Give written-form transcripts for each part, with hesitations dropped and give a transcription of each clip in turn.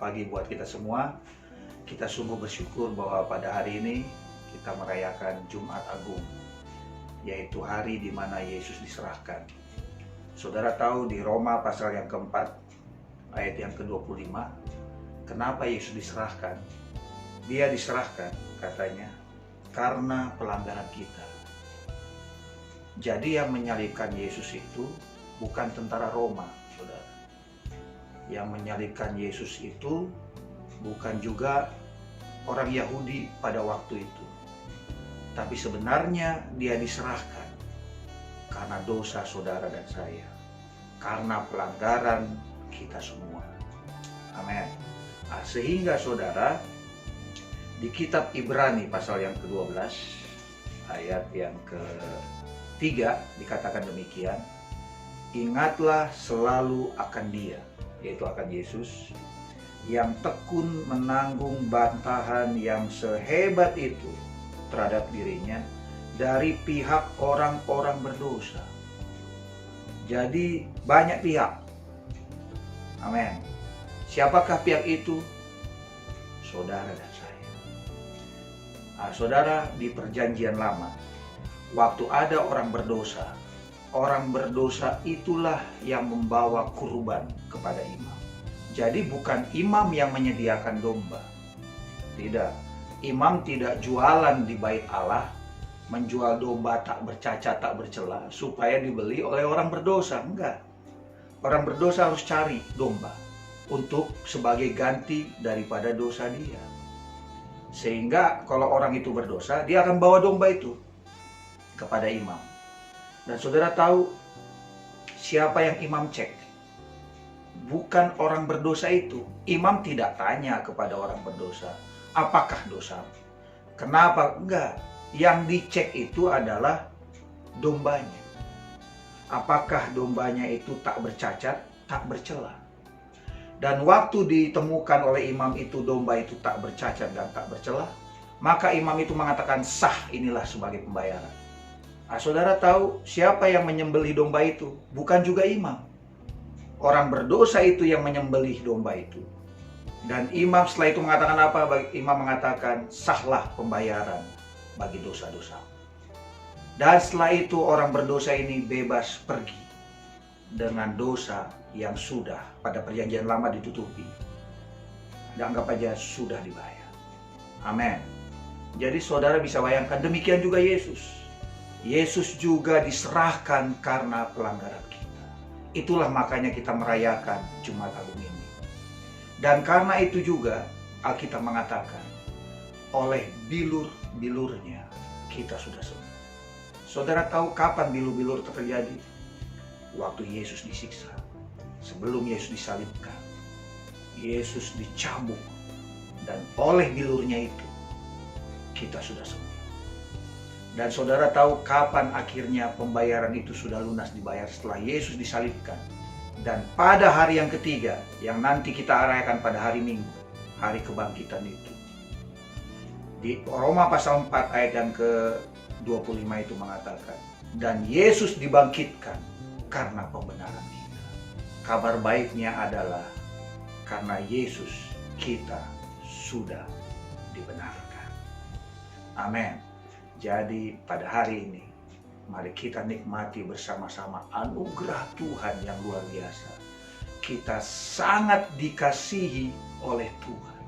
pagi buat kita semua. Kita sungguh bersyukur bahwa pada hari ini kita merayakan Jumat Agung, yaitu hari di mana Yesus diserahkan. Saudara tahu di Roma pasal yang keempat, ayat yang ke-25, kenapa Yesus diserahkan? Dia diserahkan, katanya, karena pelanggaran kita. Jadi yang menyalibkan Yesus itu bukan tentara Roma, saudara. Yang menyalibkan Yesus itu bukan juga orang Yahudi pada waktu itu. Tapi sebenarnya dia diserahkan karena dosa saudara dan saya. Karena pelanggaran kita semua. Amin. Nah, sehingga saudara, di kitab Ibrani pasal yang ke-12, ayat yang ke-3 dikatakan demikian. Ingatlah selalu akan Dia, yaitu akan Yesus, yang tekun menanggung bantahan yang sehebat itu terhadap dirinya dari pihak orang-orang berdosa. Jadi banyak pihak. Amin. Siapakah pihak itu? Saudara dan saya. Nah, saudara, di perjanjian lama, waktu ada orang berdosa itulah yang membawa kurban kepada imam. Jadi bukan imam yang menyediakan domba. Tidak. Imam tidak jualan di bait Allah, menjual domba tak bercacat, tak bercela, supaya dibeli oleh orang berdosa. Enggak. Orang berdosa harus cari domba untuk sebagai ganti daripada dosa dia. Sehingga kalau orang itu berdosa, dia akan bawa domba itu kepada imam. Dan saudara tahu siapa yang imam cek? Bukan orang berdosa itu. Imam tidak tanya kepada orang berdosa, apakah dosa? Kenapa? Enggak. Yang dicek itu adalah dombanya. Apakah dombanya itu tak bercacat, tak bercela? Dan waktu ditemukan oleh imam itu domba itu tak bercacat dan tak bercela, maka imam itu mengatakan sah, inilah sebagai pembayaran. Nah, saudara tahu siapa yang menyembelih domba itu? Bukan juga imam. Orang berdosa itu yang menyembelih domba itu. Dan imam setelah itu mengatakan apa? Imam mengatakan sahlah pembayaran bagi dosa-dosa. Dan setelah itu orang berdosa ini bebas pergi dengan dosa yang sudah pada perjanjian lama ditutupi. Dan anggap aja sudah dibayar. Amin. Jadi saudara bisa bayangkan, demikian juga Yesus. Yesus juga diserahkan karena pelanggaran kita. Itulah makanya kita merayakan Jumat Agung ini. Dan karena itu juga Alkitab mengatakan, oleh bilur-bilurnya kita sudah sembuh. Saudara tahu kapan bilur-bilur terjadi? Waktu Yesus disiksa. Sebelum Yesus disalibkan. Yesus dicambuk. Dan oleh bilurnya itu kita sudah sembuh. Dan saudara tahu kapan akhirnya pembayaran itu sudah lunas dibayar? Setelah Yesus disalibkan. Dan pada hari yang ketiga, yang nanti kita rayakan pada hari Minggu, hari kebangkitan itu. Di Roma pasal 4 ayat yang ke-25 itu mengatakan, dan Yesus dibangkitkan karena pembenaran kita. Kabar baiknya adalah karena Yesus kita sudah dibenarkan. Amin. Jadi pada hari ini, mari kita nikmati bersama-sama anugerah Tuhan yang luar biasa. Kita sangat dikasihi oleh Tuhan.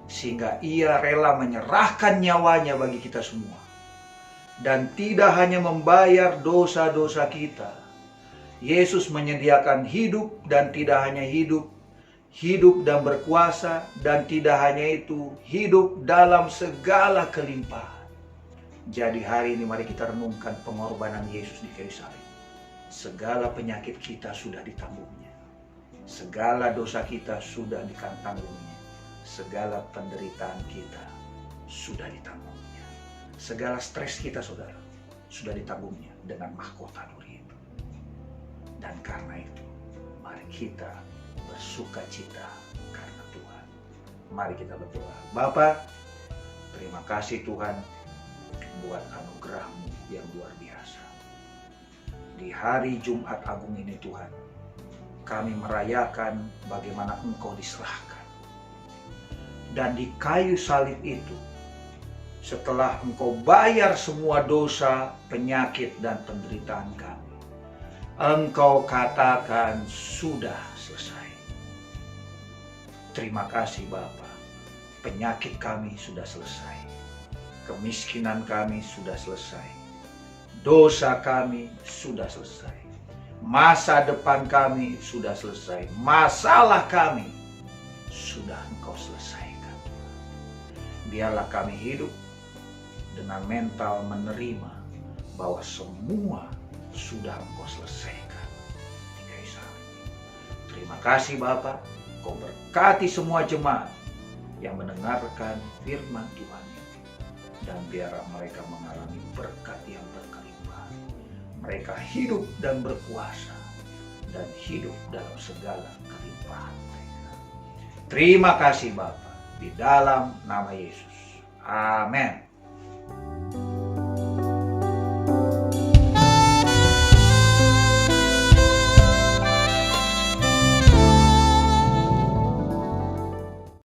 Sehingga Ia rela menyerahkan nyawanya bagi kita semua. Dan tidak hanya membayar dosa-dosa kita. Yesus menyediakan hidup dan tidak hanya hidup dan berkuasa. Dan tidak hanya itu, hidup dalam segala kelimpahan. Jadi hari ini mari kita renungkan pengorbanan Yesus di kayu salib. Segala penyakit kita sudah ditanggungnya. Segala dosa kita sudah ditanggungnya. Segala penderitaan kita sudah ditanggungnya. Segala stres kita, saudara, sudah ditanggungnya dengan mahkota nuri itu. Dan karena itu, mari kita bersuka cita karena Tuhan. Mari kita berdoa. Bapa, terima kasih Tuhan buat anugerah-Mu yang luar biasa. Di hari Jumat Agung ini Tuhan, kami merayakan bagaimana Engkau diserahkan. dan di kayu salib itu, setelah Engkau bayar semua dosa, penyakit, dan penderitaan kami, Engkau katakan sudah selesai. Terima kasih Bapa. Penyakit kami sudah selesai. Kemiskinan kami sudah selesai. Dosa kami sudah selesai. Masa depan kami sudah selesai. Masalah kami sudah Engkau selesaikan. Biarlah kami hidup dengan mental menerima bahwa semua sudah Engkau selesaikan di kayu salib. Terima kasih Bapa. Kau berkati semua jemaat yang mendengarkan firman Tuhan ini, dan biarlah mereka mengalami berkat yang berkelimpahan. Mereka hidup dan berkuasa dan hidup dalam segala kelimpahan mereka. Terima kasih Bapa, di dalam nama Yesus. Amin.